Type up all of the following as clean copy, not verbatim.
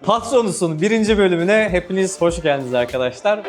Patronus'un birinci bölümüne hepiniz hoş geldiniz arkadaşlar.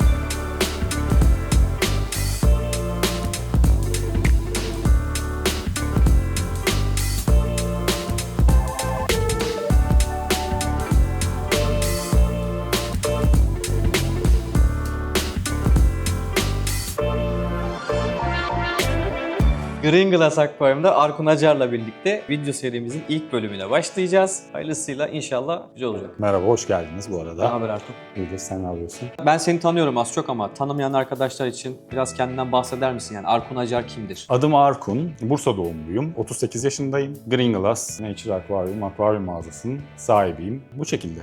Green Glass Aquarium'da Arkun Acar'la birlikte video serimizin ilk bölümüne başlayacağız. Hayırlısıyla inşallah güzel olacak. Merhaba, hoş geldiniz bu Ne arada. haber Arkun? İyidir, sen ne yapıyorsun? Ben seni tanıyorum az çok ama tanımayan arkadaşlar için biraz kendinden bahseder misin? Yani Arkun Acar kimdir? Adım Arkun, Bursa doğumluyum. 38 yaşındayım. Green Glass Nature Aquarium, akvaryum mağazasının sahibiyim. Bu şekilde.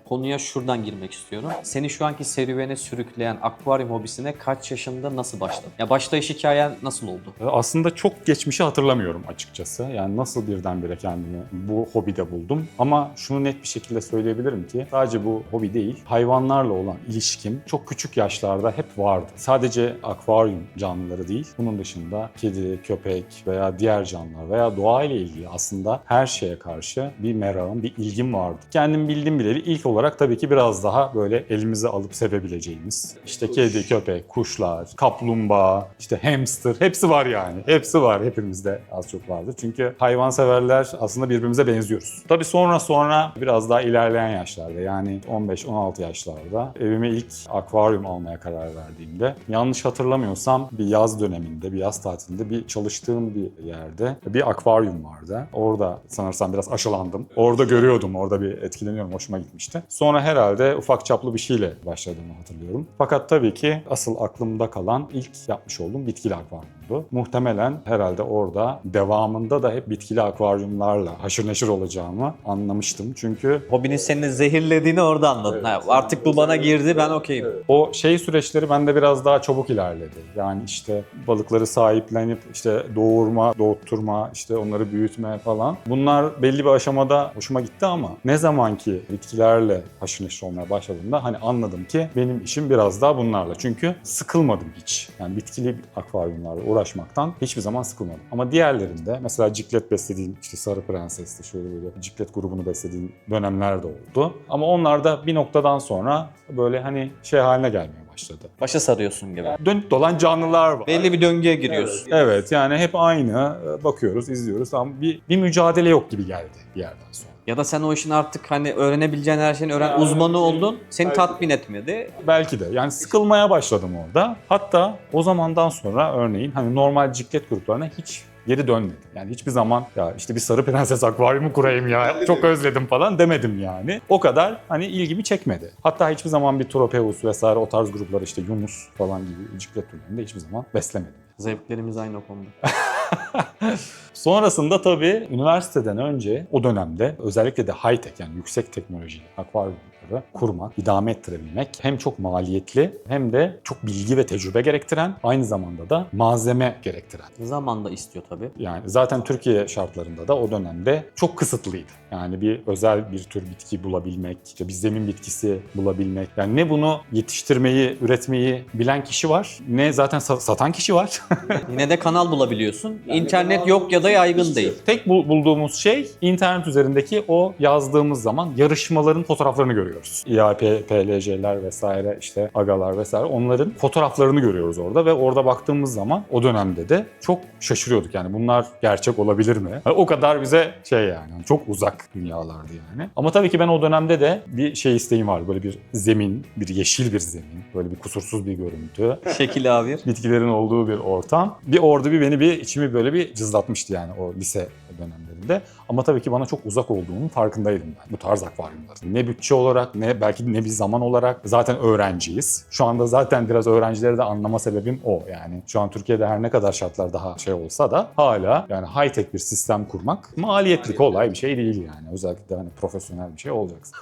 Konuya şuradan girmek istiyorum. Seni şu anki serüvene sürükleyen akvaryum hobisine kaç yaşında nasıl başladın? Ya başlayış hikayen nasıl oldu? Aslında çok geçmişi hatırlamıyorum açıkçası. Yani nasıl birdenbire kendimi bu hobide buldum. Ama şunu net bir şekilde söyleyebilirim ki sadece bu hobi değil, hayvanlarla olan ilişkim çok küçük yaşlarda hep vardı. Sadece akvaryum canlıları değil, bunun dışında kedi, köpek veya diğer canlılar veya doğayla ilgili aslında her şeye karşı bir merakım, bir ilgim vardı. Kendim bildim bileli ilk olarak tabii ki biraz daha böyle elimize alıp sevebileceğimiz işte kedi, köpek, kuşlar, kaplumbağa, işte hamster hepsi var yani. Hepsi var. Hepimizde az çok vardır. Çünkü hayvanseverler aslında birbirimize benziyoruz. Tabii sonra biraz daha ilerleyen yaşlarda yani 15-16 yaşlarda evime ilk akvaryum almaya karar verdiğimde yanlış hatırlamıyorsam bir yaz döneminde, bir yaz tatilinde bir çalıştığım bir yerde bir akvaryum vardı. Orada sanırsam biraz aşılandım. Orada görüyordum, orada bir etkileniyorum. Hoşuma gitmişti. Sonra herhalde ufak çaplı bir şeyle başladığımı hatırlıyorum. Fakat tabii ki asıl aklımda kalan ilk yapmış olduğum bitkili akvaryumdu. Muhtemelen herhalde orada devamında da hep bitkili akvaryumlarla haşır neşir olacağımı anlamıştım. Çünkü Hobinin seni zehirlediğini orada anladın. Evet. Ha, artık bu bana girdi, ben okeyim. evet, o süreçleri bende biraz daha çabuk ilerledi. Yani işte balıkları sahiplenip işte doğurtturma, işte onları büyütme falan. Bunlar belli bir aşamada hoşuma gitti ama ne zaman ki bitkilerle haşır neşir olmaya başladığımda hani anladım ki benim işim biraz daha bunlarla. Çünkü sıkılmadım hiç. Yani bitkili akvaryumlarla uğraşmaktan hiçbir zaman sıkılmadım. Ama diğerlerinde mesela ciklet beslediğim işte Sarı Prenses'te şöyle böyle ciklet grubunu beslediğim dönemler de oldu. Ama onlar da bir noktadan sonra böyle hani haline gelmeye başladı. Başa sarıyorsun gibi. Dönüp dolan canlılar var. Belli bir döngüye giriyorsun. Evet yani hep aynı bakıyoruz, izliyoruz ama bir mücadele yok gibi geldi bir yerden sonra. Ya da sen o işin artık hani öğrenebileceğin her şeyin uzmanı oldun. Seni tatmin etmedi. Belki de yani sıkılmaya başladım orada. Hatta o zamandan sonra örneğin hani normal ciklet gruplarına hiç geri dönmedim. Yani hiçbir zaman ya işte bir Sarı Prenses akvaryumu kurayım ya çok özledim falan demedim yani. O kadar hani ilgimi çekmedi. Hatta hiçbir zaman bir Tropeus vesaire o tarz grupları işte Yunus falan gibi ciklet türlerinde hiçbir zaman beslemedim. Zevklerimiz aynı o konuda. Sonrasında tabii üniversiteden önce o dönemde özellikle de high-tech yani yüksek teknolojili akvaryumları kurmak, idame ettirebilmek hem çok maliyetli hem de çok bilgi ve tecrübe gerektiren aynı zamanda da malzeme gerektiren. Zaman da istiyor tabii. Yani zaten Türkiye şartlarında da o dönemde çok kısıtlıydı. Yani bir özel bir tür bitki bulabilmek, işte bir zemin bitkisi bulabilmek. Yani ne bunu yetiştirmeyi, üretmeyi bilen kişi var, ne zaten satan kişi var. Yine de kanal bulabiliyorsun. İnternet yok ya da yaygın değil. Tek bulduğumuz şey internet üzerindeki o yazdığımız zaman yarışmaların fotoğraflarını görüyoruz. İAP, PLC'ler vesaire işte agalar vesaire onların fotoğraflarını görüyoruz orada ve orada baktığımız zaman o dönemde de çok şaşırıyorduk yani bunlar gerçek olabilir mi? O kadar bize yani çok uzak dünyalardı yani. Ama tabii ki ben o dönemde de bir isteğim vardı. Böyle bir zemin, bir yeşil bir zemin, böyle bir kusursuz bir görüntü. Şekil A1. Bitkilerin olduğu bir ortam. Orada içimi böyle bir cızlatmıştı yani o lise dönemlerinde. Ama tabii ki bana çok uzak olduğunun farkındaydım ben bu tarz akvaryumların. Ne bütçe olarak belki ne bir zaman olarak zaten öğrenciyiz. Şu anda zaten biraz öğrencileri de anlama sebebim o yani. Şu an Türkiye'de her ne kadar şartlar daha olsa da hala yani high-tech bir sistem kurmak maliyetli kolay bir şey değil yani. Özellikle hani profesyonel bir şey olacaksın.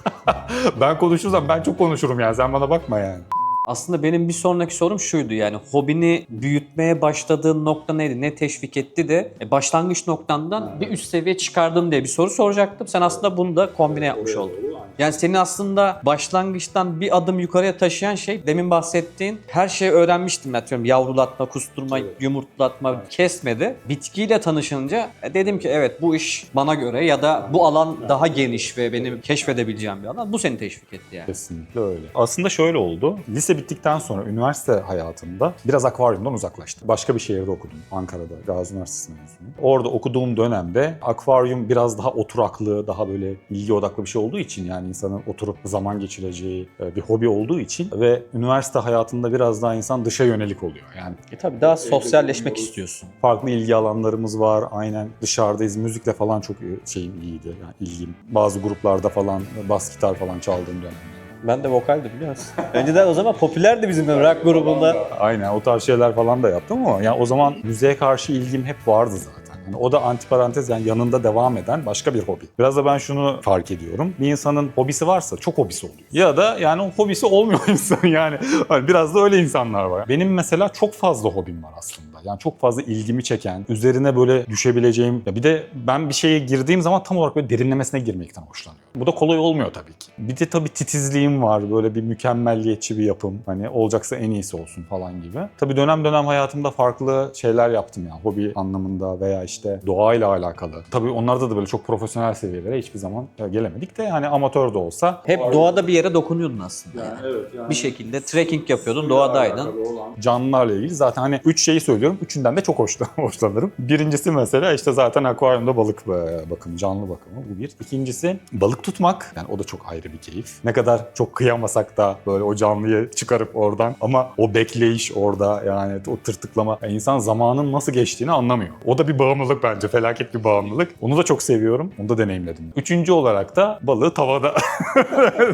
Ben konuşursam ben çok konuşurum yani sen bana bakma yani. Aslında benim bir sonraki sorum şuydu yani hobini büyütmeye başladığın nokta neydi? Ne teşvik etti de başlangıç noktandan bir üst seviye çıkardın diye bir soru soracaktım. Sen aslında bunu da kombine yapmış oldun. Yani seni aslında başlangıçtan bir adım yukarıya taşıyan şey demin bahsettiğin her şeyi öğrenmiştim ben. Diyorum, yavrulatma, kusturma, Evet. yumurtlatma kesmedi. Bitkiyle tanışınca dedim ki evet bu iş bana göre ya da bu alan daha geniş ve benim keşfedebileceğim bir alan. Bu seni teşvik etti yani. Kesinlikle öyle. Aslında şöyle oldu. Lise bittikten sonra üniversite hayatımda biraz akvaryumdan uzaklaştım. Başka bir şehirde okudum. Ankara'da, Gazi Üniversitesi mezunuyum. Orada okuduğum dönemde akvaryum biraz daha oturaklı, daha böyle ilgi odaklı bir şey olduğu için, yani insanın oturup zaman geçireceği bir hobi olduğu için ve üniversite hayatında biraz daha insan dışa yönelik oluyor. Yani Tabii daha sosyalleşmek istiyorsun. farklı ilgi alanlarımız var. Aynen dışarıdayız. Müzikle falan çok iyiydi. Yani ilgim. Bazı gruplarda falan bas gitar falan çaldığım dönemler. Ben de vokaldi biliyor musun? Önceden o zaman popülerdi bizim rock grubunda. Aynen o tarz şeyler falan da yaptım ama yani o zaman müziğe karşı ilgim hep vardı zaten. Yani o da antiparantez, yani yanında devam eden başka bir hobi. Biraz da ben şunu fark ediyorum. Bir insanın hobisi varsa çok hobisi oluyor. Ya da yani o hobisi olmuyor insan yani. Hani biraz da öyle insanlar var. Benim mesela çok fazla hobim var aslında. Yani çok fazla ilgimi çeken, üzerine böyle düşebileceğim. Ya bir de ben bir şeye girdiğim zaman tam olarak böyle derinlemesine girmekten hoşlanıyorum. Bu da kolay olmuyor tabii ki. Bir de tabii titizliğim var. Böyle bir mükemmelliyetçi bir yapım. Hani olacaksa en iyisi olsun falan gibi. Tabii dönem dönem hayatımda farklı şeyler yaptım ya. Hobi anlamında veya işte doğayla alakalı. Tabii onlarda da böyle çok profesyonel seviyelere hiçbir zaman gelemedik de yani amatör de olsa. Hep doğada bir yere dokunuyordun aslında. Yani evet, yani bir şekilde trekking yapıyordun, doğadaydın. Canlılarla ilgili zaten hani 3 şeyi söylüyorum. Üçünden de çok hoşlanırım. Birincisi mesela işte zaten akvaryumda balık bakımı, canlı bakımı. Bu bir. İkincisi balık tutmak. Yani o da çok ayrı bir keyif. Ne kadar çok kıyamasak da böyle o canlıyı çıkarıp oradan, ama o bekleyiş orada, yani o tırtıklama. Yani insan zamanın nasıl geçtiğini anlamıyor. O da bir bağımlılık bence. Felaket bir bağımlılık. Onu da çok seviyorum. Onu da deneyimledim. Üçüncü olarak da balığı tavada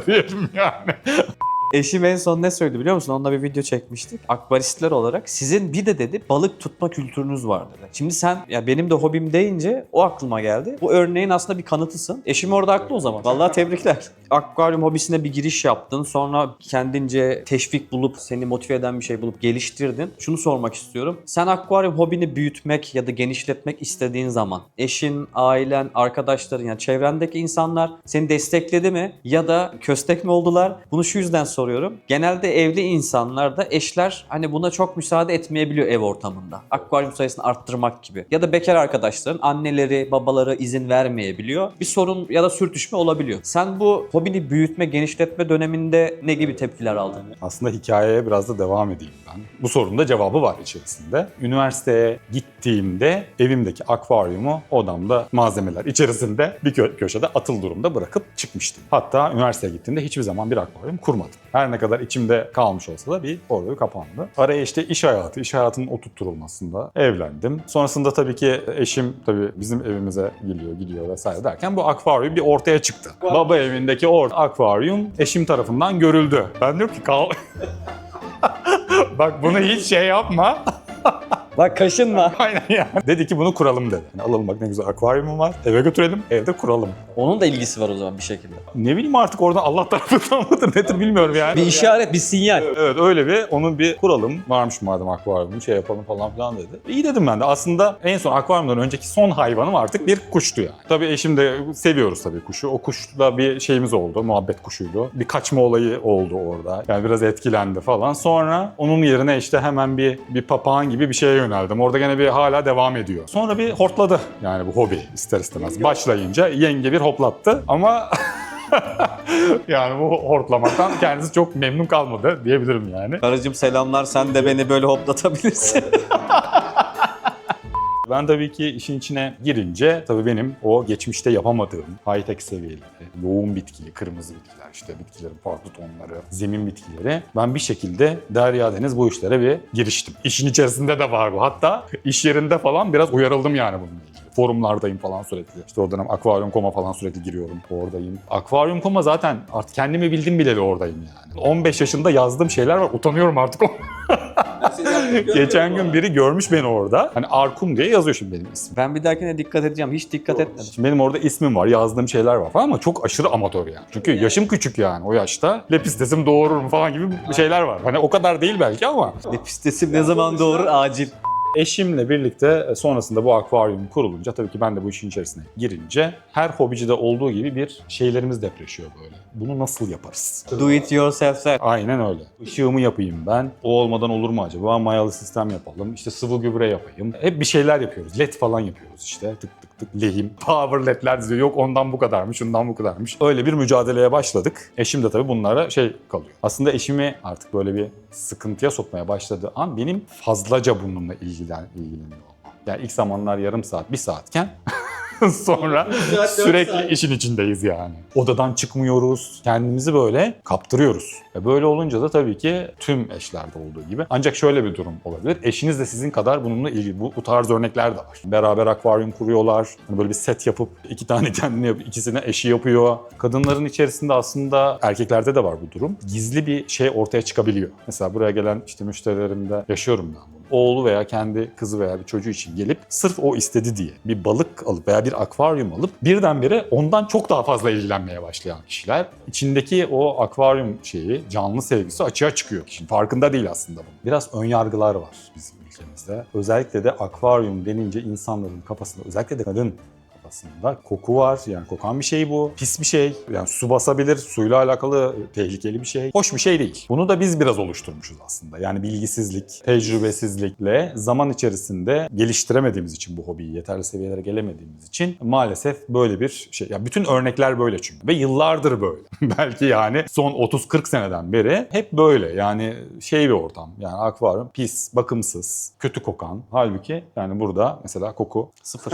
diyelim yani. Eşim en son ne söyledi biliyor musun? Onunla bir video çekmiştik. Akbaristler olarak sizin bir de dedi balık tutma kültürünüz var dedi. Şimdi sen ya benim de hobim deyince o aklıma geldi. Bu örneğin aslında bir kanıtısın. Eşim orada haklı o zaman. Vallahi tebrikler. Akvaryum hobisine bir giriş yaptın. Sonra kendince teşvik bulup seni motive eden bir şey bulup geliştirdin. Şunu sormak istiyorum. Sen akvaryum hobini büyütmek ya da genişletmek istediğin zaman eşin, ailen, arkadaşların yani çevrendeki insanlar seni destekledi mi? Ya da köstek mi oldular? Bunu şu yüzden soruyorum. Genelde evli insanlarda eşler hani buna çok müsaade etmeyebiliyor ev ortamında. Akvaryum sayısını arttırmak gibi. Ya da bekar arkadaşların anneleri, babaları izin vermeyebiliyor. Bir sorun ya da sürtüşme olabiliyor. Sen bu hobini büyütme, genişletme döneminde ne gibi tepkiler aldın? Aslında hikayeye biraz da devam edeyim ben. Bu sorunun da cevabı var içerisinde. Üniversiteye gittiğimde evimdeki akvaryumu odamda malzemeler içerisinde bir köşede atıl durumda bırakıp çıkmıştım. Hatta üniversiteye gittiğimde hiçbir zaman bir akvaryum kurmadım. Her ne kadar içimde kalmış olsa da bir orada kapandı. Araya işte iş hayatının oturtturulmasında evlendim. Sonrasında tabii ki eşim tabii bizim evimize gidiyor vesaire derken bu akvaryum bir ortaya çıktı. Baba evindeki akvaryum eşim tarafından görüldü. Ben diyorum ki bak bunu hiç şey yapma. Bak kaşınma. Aynen yani. Dedi ki bunu kuralım dedi. Yani alalım bak ne güzel akvaryumum var. Eve götürelim, evde kuralım. Onun da ilgisi var o zaman bir şekilde. Ne bileyim artık oradan Allah tarafından mıdır nedir bilmiyorum yani. Bir işaret, bir sinyal. Evet öyle bir onu bir kuralım. Varmış madem akvaryumu şey yapalım falan filan dedi. İyi dedim ben de. Aslında en son akvaryumdan önceki son hayvanım artık bir kuştu yani. Tabii eşim de seviyoruz tabii kuşu. O kuşla bir şeyimiz oldu. Muhabbet kuşuydu. Bir kaçma olayı oldu orada. Yani biraz etkilendi falan. Sonra onun yerine işte hemen bir papağan gibi bir şeye yöneldim. Orada gene bir hala devam ediyor. Sonra bir hortladı yani bu hobi ister istemez. Başlayınca yenge bir hoplattı ama yani bu hortlamaktan kendisi çok memnun kalmadı diyebilirim yani. Karıcığım selamlar, sen de beni böyle hoplatabilirsin. Ben tabii ki işin içine girince tabii benim o geçmişte yapamadığım high-tech seviyeleri, yoğun bitki, kırmızı bitkiler, işte bitkilerin farklı tonları, zemin bitkileri. Ben bir şekilde derya deniz bu işlere bir giriştim. İşin içerisinde de var bu. Hatta iş yerinde falan biraz uyarıldım yani bununla ilgili. Forumlardayım falan sürekli. İşte o dönem Akvaryum.com'a falan sürekli giriyorum. Oradayım. Akvaryum.com'a zaten artık kendimi bildim bileli oradayım yani. 15 yaşında yazdığım şeyler var. Utanıyorum artık. Geçen gün biri görmüş beni orada. Hani Arkum diye yazıyor şimdi benim ismim. Ben bir dahakine dikkat edeceğim. Hiç dikkat etmedim. Şimdi benim orada ismim var, yazdığım şeyler var falan ama çok aşırı amatör yani. Çünkü yaşım küçük yani o yaşta. Lepistesim doğurur mu falan gibi şeyler var. Hani o kadar değil belki ama. Lepistesim ne zaman doğurur? Acil. Eşimle birlikte sonrasında bu akvaryum kurulunca tabii ki ben de bu işin içerisine girince her hobicide olduğu gibi bir şeylerimiz depreşiyor böyle. Bunu nasıl yaparız? Do it yourself'ler. Aynen öyle. Işığımı yapayım ben. O olmadan olur mu acaba? Mayalı sistem yapalım. İşte sıvı gübre yapayım. Hep bir şeyler yapıyoruz. LED falan yapıyoruz işte. Tık tık tık. Lehim. Power ledler diyor. Yok ondan bu kadarmış, şundan bu kadarmış. Öyle bir mücadeleye başladık. Eşim de tabii bunlara kalıyor. Aslında eşimi artık böyle bir sıkıntıya sokmaya başladığı an benim fazlaca bununla ilgileniyor olmam. Yani ilk zamanlar yarım saat, bir saatken sonra sürekli işin içindeyiz yani. Odadan çıkmıyoruz, kendimizi böyle kaptırıyoruz. Ve böyle olunca da tabii ki tüm eşlerde olduğu gibi. Ancak şöyle bir durum olabilir. Eşiniz de sizin kadar bununla ilgili. Bu tarz örnekler de var. Beraber akvaryum kuruyorlar. Hani böyle bir set yapıp 2 tane kendine yapıp ikisine eşi yapıyor. Kadınların içerisinde aslında erkeklerde de var bu durum. Gizli bir şey ortaya çıkabiliyor. Mesela buraya gelen işte müşterilerimde yaşıyorum ben bunu. Oğlu veya kendi kızı veya bir çocuğu için gelip sırf o istedi diye bir balık alıp veya bir akvaryum alıp birdenbire ondan çok daha fazla ilgilenmeye başlayan kişiler. İçindeki o akvaryum canlı sevgisi açığa çıkıyor. Kişinin farkında değil aslında bunun. Biraz önyargılar var bizim ülkemizde. Özellikle de akvaryum denince insanların kafasında, özellikle de kadın kafasında koku var. Yani kokan bir şey bu. Pis bir şey. Yani su basabilir. Suyla alakalı tehlikeli bir şey. Hoş bir şey değil. Bunu da biz biraz oluşturmuşuz aslında. Yani bilgisizlik, tecrübesizlikle zaman içerisinde geliştiremediğimiz için bu hobiyi, yeterli seviyelere gelemediğimiz için maalesef böyle bir şey. Yani bütün örnekler böyle çünkü. Ve yıllardır böyle. Belki yani son 30-40 seneden beri hep böyle. Yani bir ortam. Yani akvaryum pis, bakımsız, kötü kokan. Halbuki yani burada mesela koku Sıfır.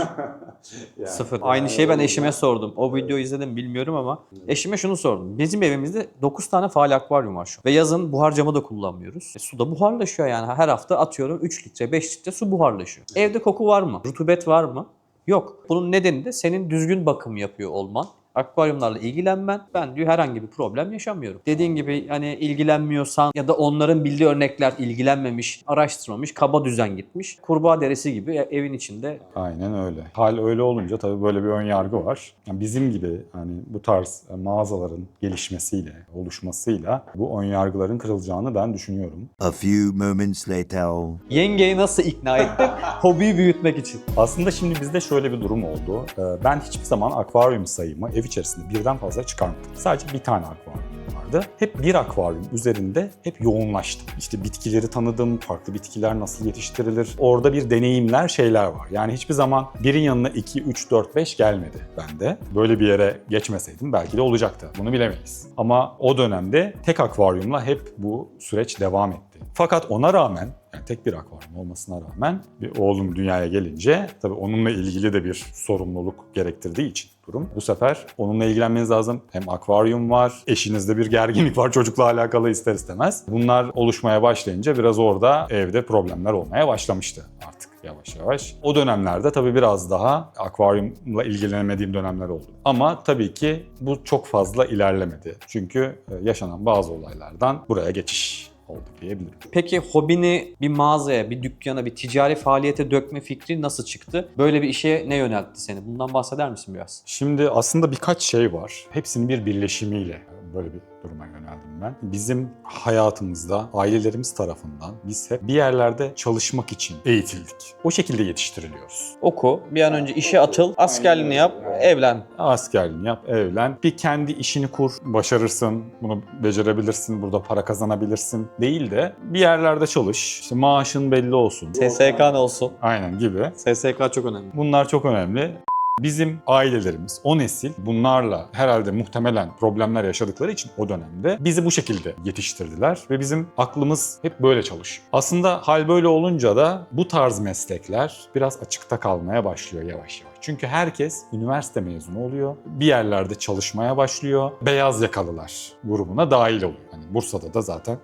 Sıfır. Aynı şeyi ben eşime sordum. O videoyu izledim bilmiyorum ama eşime şunu sordum. Bizim evimizde 9 tane faal akvaryum var şu. Ve yazın buhar camı da kullanmıyoruz. Su da buharlaşıyor yani. Her hafta atıyorum 3 litre 5 litre su buharlaşıyor. Evde koku var mı? Rutubet var mı? Yok. Bunun nedeni de senin düzgün bakım yapıyor olman. Akvaryumlarla ilgilenmen, ben diyor herhangi bir problem yaşamıyorum. Dediğin gibi hani ilgilenmiyorsan ya da onların bildiği örnekler ilgilenmemiş, araştırmamış, kaba düzen gitmiş. Kurbağa derisi gibi evin içinde. Aynen öyle. Hal öyle olunca tabii böyle bir ön yargı var. Yani bizim gibi hani bu tarz mağazaların gelişmesiyle, oluşmasıyla bu ön yargıların kırılacağını ben düşünüyorum. A few moments later. Yengeyi nasıl ikna ettin? Hobiyi büyütmek için. Aslında şimdi bizde şöyle bir durum oldu. Ben hiçbir zaman akvaryum sayımı ev içerisinde birden fazla çıkarmadım. Sadece bir tane akvaryum vardı. Hep bir akvaryum üzerinde hep yoğunlaştım. İşte bitkileri tanıdım, farklı bitkiler nasıl yetiştirilir. Orada bir deneyimler, şeyler var. Yani hiçbir zaman birin yanına 2, 3, 4, 5 gelmedi bende. Böyle bir yere geçmeseydim belki de olacaktı. Bunu bilemeyiz. Ama o dönemde tek akvaryumla hep bu süreç devam etti. Fakat ona rağmen, yani tek bir akvaryum olmasına rağmen bir oğlum dünyaya gelince tabii onunla ilgili de bir sorumluluk gerektirdiği için durum. Bu sefer onunla ilgilenmeniz lazım. Hem akvaryum var, eşinizde bir gerginlik var çocukla alakalı ister istemez. Bunlar oluşmaya başlayınca biraz orada evde problemler olmaya başlamıştı artık yavaş yavaş. O dönemlerde tabii biraz daha akvaryumla ilgilenemediğim dönemler oldu. Ama tabii ki bu çok fazla ilerlemedi. Çünkü yaşanan bazı olaylardan buraya geçiş oldu diyebilirim. Peki hobini bir mağazaya, bir dükkana, bir ticari faaliyete dökme fikri nasıl çıktı? Böyle bir işe ne yöneltti seni? Bundan bahseder misin biraz? Şimdi aslında birkaç şey var. Hepsinin bir birleşimiyle böyle bir duruma yöneldim ben. Bizim hayatımızda ailelerimiz tarafından biz hep bir yerlerde çalışmak için eğitildik. O şekilde yetiştiriliyoruz. Oku, bir an önce işe atıl, askerliğini yap, evlen. Askerliğini yap, evlen. Bir kendi işini kur, başarırsın, bunu becerebilirsin, burada para kazanabilirsin. Değil de bir yerlerde çalış, işte maaşın belli olsun. SSK'n olsun. Aynen gibi. SSK çok önemli. Bunlar çok önemli. Bizim ailelerimiz, o nesil bunlarla herhalde muhtemelen problemler yaşadıkları için o dönemde bizi bu şekilde yetiştirdiler ve bizim aklımız hep böyle çalışıyor. Aslında hal böyle olunca da bu tarz meslekler biraz açıkta kalmaya başlıyor yavaş yavaş. Çünkü herkes üniversite mezunu oluyor, bir yerlerde çalışmaya başlıyor, beyaz yakalılar grubuna dahil oluyor. Hani Bursa'da da zaten.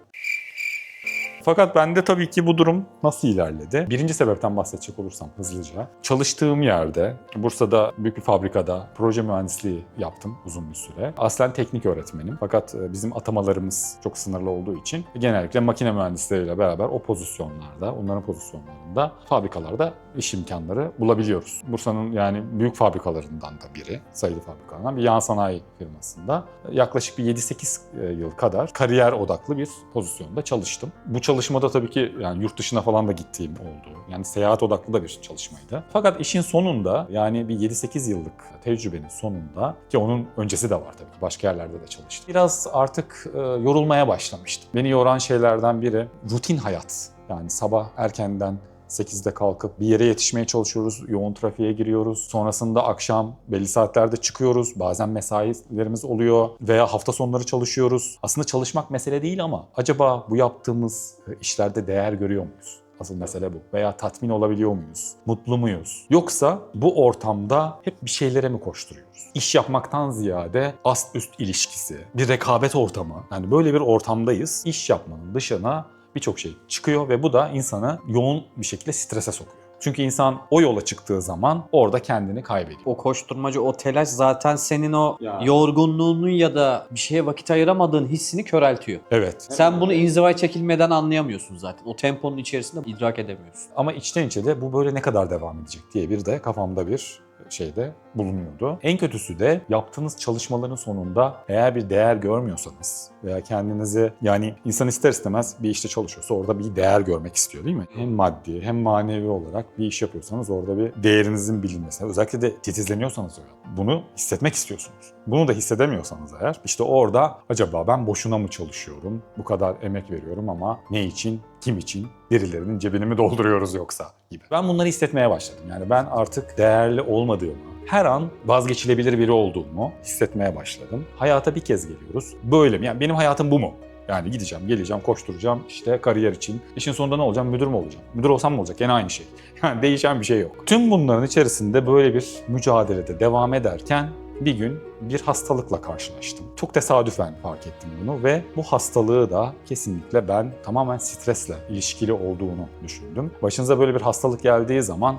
Fakat bende tabii ki bu durum nasıl ilerledi? Birinci sebepten bahsedecek olursam hızlıca. Çalıştığım yerde, Bursa'da büyük bir fabrikada proje mühendisliği yaptım uzun bir süre. Aslen teknik öğretmenim. Fakat bizim atamalarımız çok sınırlı olduğu için genellikle makine mühendisleriyle beraber o pozisyonlarda, onların pozisyonlarında fabrikalarda iş imkanları bulabiliyoruz. Bursa'nın yani büyük fabrikalarından da biri, sayılı fabrikalarından bir yan sanayi firmasında yaklaşık bir 7-8 yıl kadar kariyer odaklı bir pozisyonda çalıştım. Bu çalışmada tabii ki yani yurt dışına falan da gittiğim oldu. Yani seyahat odaklı da bir çalışmaydı. Fakat işin sonunda yani bir 7-8 yıllık tecrübenin sonunda, ki onun öncesi de var tabii ki, başka yerlerde de çalıştım. Biraz artık yorulmaya başlamıştım. Beni yoran şeylerden biri rutin hayat. Yani sabah erkenden 8'de kalkıp bir yere yetişmeye çalışıyoruz, yoğun trafiğe giriyoruz. Sonrasında akşam belli saatlerde çıkıyoruz. Bazen mesailerimiz oluyor veya hafta sonları çalışıyoruz. Aslında çalışmak mesele değil ama acaba bu yaptığımız işlerde değer görüyor muyuz? Asıl mesele bu. Veya tatmin olabiliyor muyuz? Mutlu muyuz? Yoksa bu ortamda hep bir şeylere mi koşturuyoruz? İş yapmaktan ziyade ast-üst ilişkisi, bir rekabet ortamı. Yani böyle bir ortamdayız. İş yapmanın dışına birçok şey çıkıyor ve bu da insanı yoğun bir şekilde strese sokuyor. Çünkü insan o yola çıktığı zaman orada kendini kaybediyor. O koşturmacı, o telaş zaten senin o Yani. yorgunluğunu ya da bir şeye vakit ayıramadığın hissini köreltiyor. Evet. Sen bunu inzivaya çekilmeden anlayamıyorsun zaten. O temponun içerisinde idrak edemiyorsun. Ama içten içe de bu böyle ne kadar devam edecek diye bir de kafamda bir şeyde bulunuyordu. En kötüsü de yaptığınız çalışmaların sonunda eğer bir değer görmüyorsanız veya kendinizi, yani insan ister istemez bir işte çalışıyorsa orada bir değer görmek istiyor değil mi? Hem maddi hem manevi olarak bir iş yapıyorsanız orada bir değerinizin bilinmesi. Özellikle de titizleniyorsanız bunu hissetmek istiyorsunuz. Bunu da hissedemiyorsanız eğer işte orada acaba ben boşuna mı çalışıyorum? Bu kadar emek veriyorum ama ne için? Kim için? Birilerinin cebini mi dolduruyoruz yoksa gibi. Ben bunları hissetmeye başladım. Yani ben artık değerli olmadığımı, her an vazgeçilebilir biri olduğumu hissetmeye başladım. Hayata bir kez geliyoruz. Böyle mi? Yani benim hayatım bu mu? Yani gideceğim, geleceğim, koşturacağım işte kariyer için. İşin sonunda ne olacağım? Müdür mü olacağım? Müdür olsam ne olacak? Gene aynı şey. Yani değişen bir şey yok. Tüm bunların içerisinde böyle bir mücadelede devam ederken bir gün bir hastalıkla karşılaştım. Çok tesadüfen fark ettim bunu ve bu hastalığı da kesinlikle ben tamamen stresle ilişkili olduğunu düşündüm. Başınıza böyle bir hastalık geldiği zaman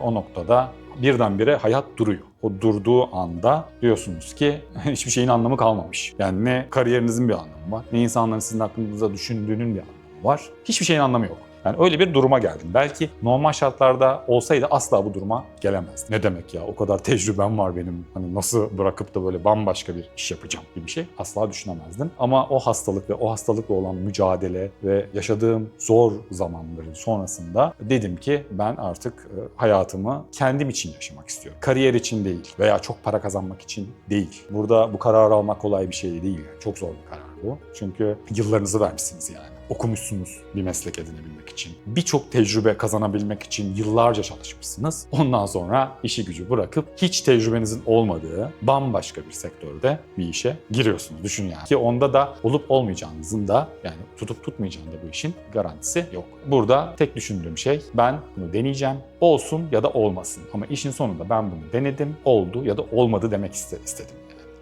o noktada birdenbire hayat duruyor. O durduğu anda diyorsunuz ki hiçbir şeyin anlamı kalmamış. Yani ne kariyerinizin bir anlamı var, ne insanların sizin hakkınızda düşündüğünün bir anlamı var. Hiçbir şeyin anlamı yok. Yani öyle bir duruma geldim. Belki normal şartlarda olsaydı asla bu duruma gelemezdim. Ne demek ya, o kadar tecrübem var benim. Hani nasıl bırakıp da böyle bambaşka bir iş yapacağım gibi bir şey asla düşünemezdim. Ama o hastalık ve o hastalıkla olan mücadele ve yaşadığım zor zamanların sonrasında dedim ki ben artık hayatımı kendim için yaşamak istiyorum. Kariyer için değil veya çok para kazanmak için değil. Burada bu kararı almak kolay bir şey değil. Çok zor bir karar bu. Çünkü yıllarınızı vermişsiniz yani. Okumuşsunuz bir meslek edinebilmek için. Birçok tecrübe kazanabilmek için yıllarca çalışmışsınız. Ondan sonra işi gücü bırakıp hiç tecrübenizin olmadığı bambaşka bir sektörde bir işe giriyorsunuz. Düşün yani. Ki onda da olup olmayacağınızın da, yani tutup tutmayacağının da bu işin garantisi yok. Burada tek düşündüğüm şey, ben bunu deneyeceğim. Olsun ya da olmasın. Ama işin sonunda ben bunu denedim, oldu ya da olmadı demek istedim.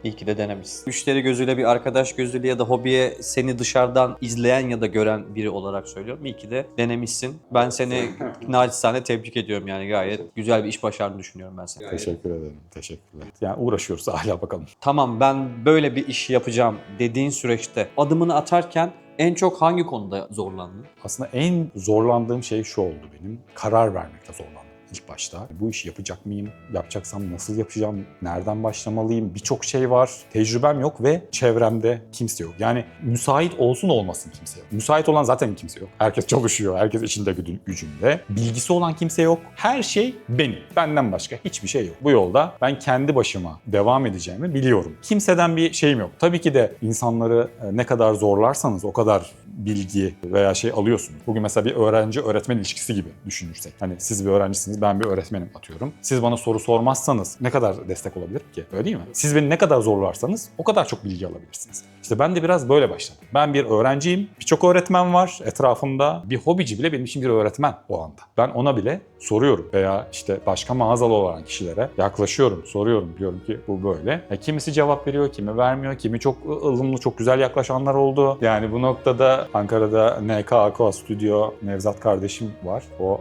İyi ki de denemişsin. Müşteri gözüyle, bir arkadaş gözüyle ya da hobiye seni dışarıdan izleyen ya da gören biri olarak söylüyorum. İyi ki de denemişsin. Ben seni naçizane tebrik ediyorum, yani gayet güzel bir iş başardığını düşünüyorum ben seni. Teşekkür ederim. Teşekkürler. Yani uğraşıyoruz hala, bakalım. Tamam, ben böyle bir iş yapacağım dediğin süreçte adımını atarken en çok hangi konuda zorlandın? Aslında en zorlandığım şey şu oldu benim. Karar vermekte zorlandım ilk başta. Bu işi yapacak mıyım? Yapacaksam nasıl yapacağım? Nereden başlamalıyım? Birçok şey var. Tecrübem yok ve çevremde kimse yok. Yani müsait olsun olmasın kimse yok. Müsait olan zaten kimse yok. Herkes çalışıyor. Herkes içinde gücünde. Bilgisi olan kimse yok. Her şey benim. Benden başka hiçbir şey yok. Bu yolda ben kendi başıma devam edeceğimi biliyorum. Kimseden bir şeyim yok. Tabii ki de insanları ne kadar zorlarsanız o kadar bilgi veya şey alıyorsunuz. Bugün mesela bir öğrenci-öğretmen ilişkisi gibi düşünürsek. Hani siz bir öğrencisiniz, ben bir öğretmenim atıyorum. Siz bana soru sormazsanız ne kadar destek olabilirim ki? Öyle değil mi? Siz beni ne kadar zorlarsanız o kadar çok bilgi alabilirsiniz. İşte ben de biraz böyle başladım. Ben bir öğrenciyim. Birçok öğretmen var etrafımda. Bir hobici bile benim için bir öğretmen o anda. Ben ona bile soruyorum veya işte başka mağazalı olan kişilere yaklaşıyorum, soruyorum. Diyorum ki bu böyle. Kimisi cevap veriyor, kimi vermiyor. Kimi çok ılımlı, çok güzel yaklaşanlar oldu. Yani bu noktada Ankara'da NK Aqua Studio Nevzat kardeşim var. O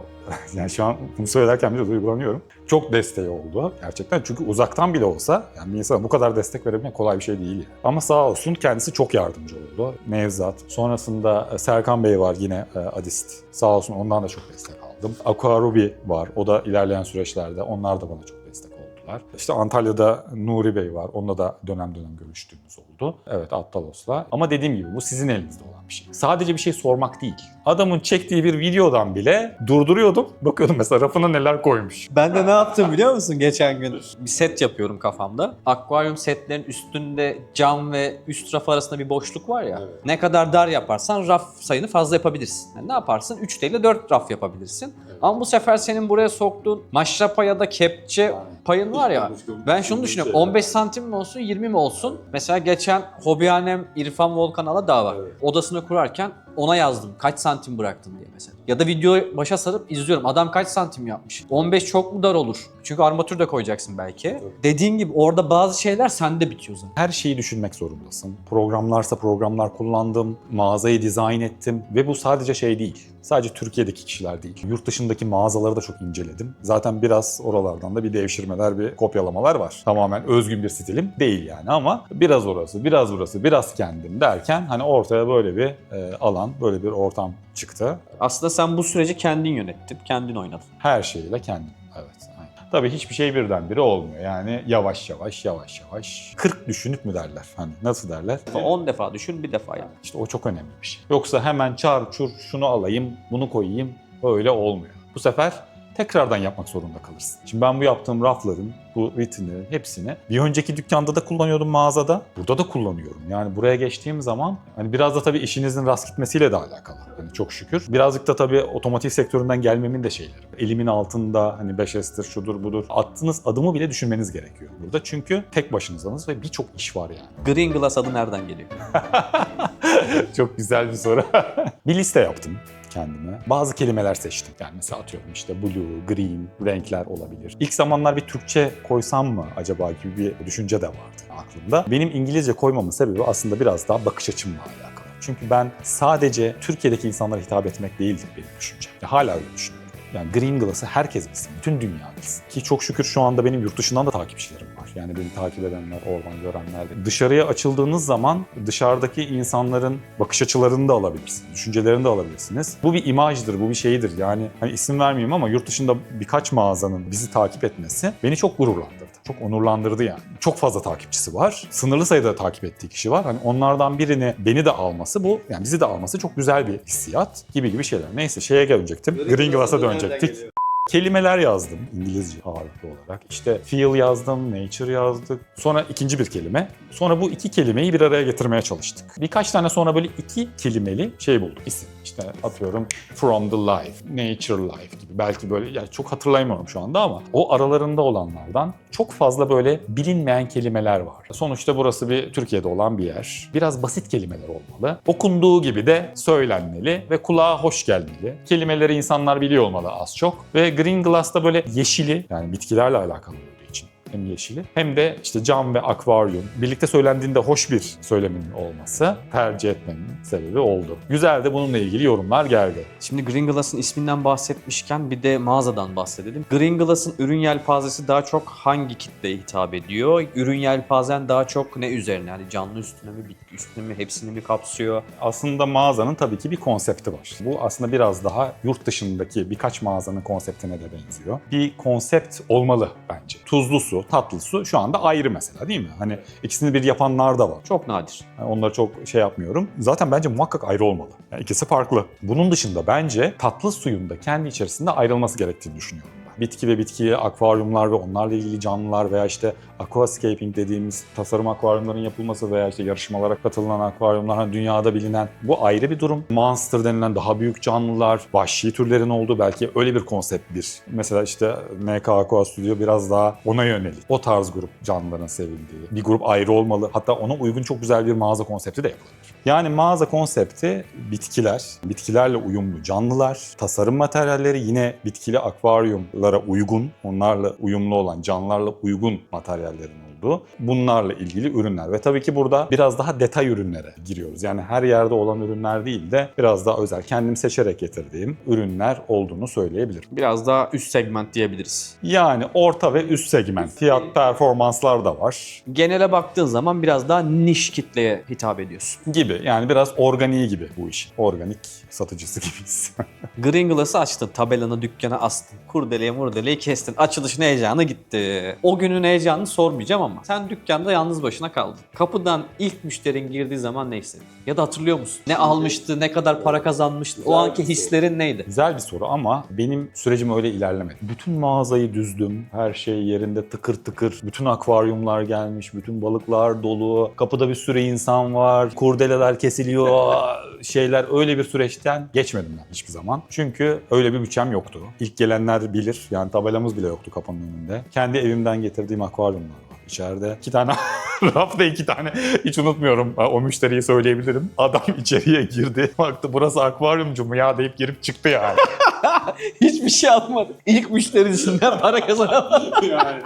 yani şu an bunu söylerken bile duygulanıyorum. Çok desteği oldu gerçekten. Çünkü uzaktan bile olsa yani bir insana bu kadar destek verebilmek kolay bir şey değil. Ama sağ olsun kendisi çok yardımcı oldu. Nevzat. Sonrasında Serkan Bey var yine Adist. Sağ olsun, ondan da çok destek aldım. aldım. Aquaruby var. O da ilerleyen süreçlerde onlar da bana çok destek oldular. İşte Antalya'da Nuri Bey var. Onunla da dönem dönem görüştüğümüz oldu. Evet, Attalos'la. Ama dediğim gibi bu sizin elinizde olan bir şey. Sadece bir şey sormak değil. Adamın çektiği bir videodan bile durduruyordum. Bakıyordum mesela rafına neler koymuş. Ben de ne yaptım biliyor musun geçen gün? Bir set yapıyorum kafamda. Akvaryum setlerin üstünde cam ve üst raf arasında bir boşluk var ya. Evet. Ne kadar dar yaparsan raf sayını fazla yapabilirsin. Yani ne yaparsın? 3 değil de 4 raf yapabilirsin. Ama bu sefer senin buraya soktuğun maşrapa ya da kepçe payın var ya. Ben şunu düşünüyorum. 15 santim mi olsun 20 mi olsun? Mesela geçen hobihanem İrfan Volkan Aladağ var. Odasını kurarken ona yazdım. Kaç santim bıraktın diye mesela. Ya da videoyu başa sarıp izliyorum. Adam kaç santim yapmış? 15 çok mu dar olur? Çünkü armatür de koyacaksın belki. Dediğin gibi orada bazı şeyler sende bitiyor zaten. Her şeyi düşünmek zorundasın. Programlarsa programlar kullandım, mağazayı dizayn ettim ve bu sadece şey değil. Sadece Türkiye'deki kişiler değil. Yurt dışındaki mağazaları da çok inceledim. Zaten biraz oralardan da bir devşirmeler, bir kopyalamalar var. Tamamen özgün bir stilim değil yani ama biraz orası, biraz burası, biraz kendim derken hani ortaya böyle bir alan, böyle bir ortam çıktı. Aslında sen bu süreci kendin yönettin, kendin oynadın. Her şeyiyle kendim. Evet. Aynen. Tabii hiçbir şey birdenbire olmuyor. Yani yavaş yavaş. 40 düşünüp mü derler? Hani nasıl derler? 10 defa düşün, bir defa yap. İşte o çok önemli bir şey. Yoksa hemen çar çur şunu alayım, bunu koyayım öyle olmuyor. Bu sefer tekrardan yapmak zorunda kalırsın. Şimdi ben bu yaptığım rafların, bu vitrinlerin hepsini bir önceki dükkanda da kullanıyordum mağazada. Burada da kullanıyorum. Yani buraya geçtiğim zaman hani biraz da tabii işinizin rast gitmesiyle de alakalı. Hani çok şükür. Birazcık da tabii otomotiv sektöründen gelmemin de şeyleri. Elimin altında hani 5S'tir, şudur budur. Attığınız adımı bile düşünmeniz gerekiyor burada. Çünkü tek başınızsınız ve birçok iş var yani. Green Glass adı nereden geliyor? Çok güzel bir soru. Bir liste yaptım kendime. Bazı kelimeler seçtim. Yani mesela atıyorum işte blue, green renkler olabilir. İlk zamanlar bir Türkçe koysam mı acaba gibi bir düşünce de vardı aklımda. Benim İngilizce koymamın sebebi aslında biraz daha bakış açımla alakalı. Çünkü ben sadece Türkiye'deki insanlara hitap etmek değildir benim düşüncem. Hala öyle düşünüyorum. Yani Green Glass'ı herkes bilsin, bütün dünya bilsin. Ki çok şükür şu anda benim yurt dışından da takipçilerim var. Yani beni takip edenler, oradan görenler de. Dışarıya açıldığınız zaman dışarıdaki insanların bakış açılarını da alabilirsiniz, düşüncelerini de alabilirsiniz. Bu bir imajdır, bu bir şeydir. Yani hani isim vermeyeyim ama yurt dışında birkaç mağazanın bizi takip etmesi beni çok gururlandırdı. Çok onurlandırdı yani. Çok fazla takipçisi var. Sınırlı sayıda takip ettiği kişi var. Hani onlardan birini beni de alması bu, yani bizi de alması çok güzel bir hissiyat gibi şeyler. Neyse şeye gelecektim. Green Glass'a dönecektik. Kelimeler yazdım İngilizce ağırlıklı olarak. İşte feel yazdım, nature yazdık. Sonra ikinci bir kelime. Sonra bu iki kelimeyi bir araya getirmeye çalıştık. Birkaç tane sonra böyle iki kelimeli şey bulduk, isim. İşte atıyorum from the life, nature life gibi. Belki böyle, yani çok hatırlayamıyorum şu anda ama o aralarında olanlardan çok fazla böyle bilinmeyen kelimeler var. Sonuçta burası bir Türkiye'de olan bir yer. Biraz basit kelimeler olmalı. Okunduğu gibi de söylenmeli ve kulağa hoş gelmeli. Kelimeleri insanlar biliyor olmalı az çok. Ve Green Glass'ta böyle yeşili, yani bitkilerle alakalı olduğu için hem yeşili hem de işte cam ve akvaryum birlikte söylendiğinde hoş bir söylemin olması tercih etmemin sebebi oldu. Güzel de bununla ilgili yorumlar geldi. Şimdi Green Glass'ın isminden bahsetmişken bir de mağazadan bahsedelim. Green Glass'ın ürün yelpazesi daha çok hangi kitleye hitap ediyor? Ürün yelpazen daha çok ne üzerine? Yani canlı üstüne mi, bitki üstüne mi, hepsini mi kapsıyor? Aslında mağazanın tabii ki bir konsepti var. Bu aslında biraz daha yurt dışındaki birkaç mağazanın konseptine de benziyor. Bir konsept olmalı bence. Tuzlu su, tatlı su şu anda ayrı mesela değil mi? Hani ikisini bir yapanlar da var. Çok nadir. Yani onları çok şey yapmıyorum. Zaten bence muhakkak ayrı olmalı. Yani ikisi farklı. Bunun dışında bence tatlı suyun da kendi içerisinde ayrılması gerektiğini düşünüyorum ben. Bitki ve bitkiye akvaryumlar ve onlarla ilgili canlılar veya işte aquascaping dediğimiz tasarım akvaryumların yapılması veya işte yarışmalara katılan akvaryumlar, hani dünyada bilinen, bu ayrı bir durum. Monster denilen daha büyük canlılar, vahşi türlerin olduğu belki öyle bir konsept bir. Mesela işte NK Aqua Studio biraz daha ona yönelik. O tarz grup canlıların sevildiği. Bir grup ayrı olmalı. Hatta ona uygun çok güzel bir mağaza konsepti de yapılabilir. Yani mağaza konsepti bitkiler, bitkilerle uyumlu canlılar, tasarım materyalleri yine bitkili akvaryumla balıklara uygun, onlarla uyumlu olan, canlılarla uygun materyallerin olduğu, bunlarla ilgili ürünler. Ve tabii ki burada biraz daha detay ürünlere giriyoruz. Yani her yerde olan ürünler değil de biraz daha özel, kendim seçerek getirdiğim ürünler olduğunu söyleyebilirim. Biraz daha üst segment diyebiliriz. Yani orta ve üst segment, fiyat performanslar da var Genele baktığın zaman biraz daha niş kitleye hitap ediyorsun. gibi. Yani biraz organiği gibi bu iş. Organik satıcısı gibiyiz. Green Glass'ı açtın, tabelanı dükkana astın, kurdeleyi kestin, açılışın heyecanı gitti. O günün heyecanını sormayacağım ama sen dükkanda yalnız başına kaldın. Kapıdan ilk müşterin girdiği zaman ne hissettin? Ya da hatırlıyor musun? Ne almıştı, ne kadar para kazanmıştı, o anki hislerin neydi? Güzel bir soru ama benim sürecim öyle ilerlemedi. Bütün mağazayı düzdüm. Her şey yerinde tıkır tıkır. Bütün akvaryumlar gelmiş, bütün balıklar dolu. Kapıda bir sürü insan var. Kurdeleler kesiliyor. Şeyler, öyle bir süreçten geçmedim ben hiçbir zaman. Çünkü öyle bir bütçem yoktu. İlk gelenler bilir. Yani tabelamız bile yoktu kapının önünde. Kendi evimden getirdiğim akvaryumlar var. İçeride 2 tane rafta 2 tane, hiç unutmuyorum, o müşteriyi söyleyebilirim. Adam içeriye girdi, baktı burası akvaryumcu mu ya deyip girip çıktı yani. Hiçbir şey almadı. İlk müşterisinden para kazanamadı. Yani.